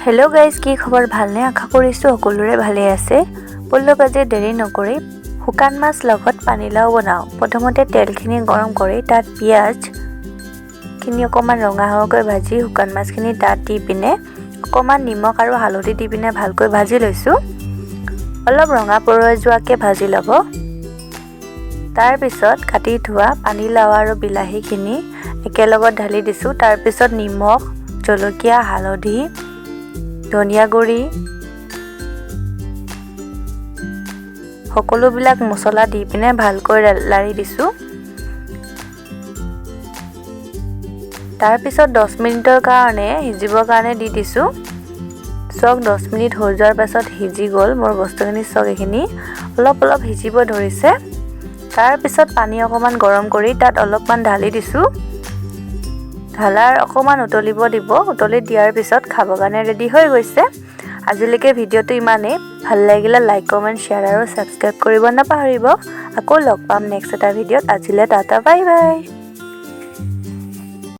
hello guys की खबर भालने आशा কৰিছো সকলোৰে ভালে আছে বলক আজি দেৰি নকৰি শুকান মাছ লগত পানী লাও বনাও প্ৰথমতে তেলখিনি গৰম কৰি তাত পিয়াজ খিনি অকমান ৰঙা হোৱাকৈ ভাজি শুকান মাছখিনি তাত দি পিনে অকমান নিমখ আৰু হালধি দি পিনে ভালকৈ ভাজি লৈছো অলপ ৰঙা পৰৈ যোৱাকে ভাজি লব তাৰ পিছত কাটি থোৱা পানী লাও আৰু বিলাহীখিনি একেলগত ঢালি দিছো তাৰ পিছত নিমখ জলকীয়া হালধি ধনিয়া গুড়ি সকলোবিলাক মছলা দি পিনে ভালকৈ লাৰি দিছো তাৰ পিছত 10 মিনিটৰ কাৰণে হিজিবৰ কাৰণে দি দিছো সক 10 মিনিট হৈ যোৱাৰ পাছত হিজি গল মোৰ বস্তুখিনি সক এখিনি অলপ হিজিব ধৰিছে তাৰ পিছত পানী অকমান গৰম কৰি তাত অলপমান ঢালি দিছো ঢালাৰ অকমান উতলিব দিব উতলি দিয়াৰ পিছত খাব কাৰণে ৰেডি হৈ গৈছে আজিলৈকে ভিডিওটো ইমানে ভাল লাগিলে লাইক কমেন্ট শেয়াৰ আৰু সাবস্ক্ৰাইব কৰিব নাপাহৰিব আকৌ লগ পাম নেক্সট এটা ভিডিওত আজিলে টাটা বাই বাই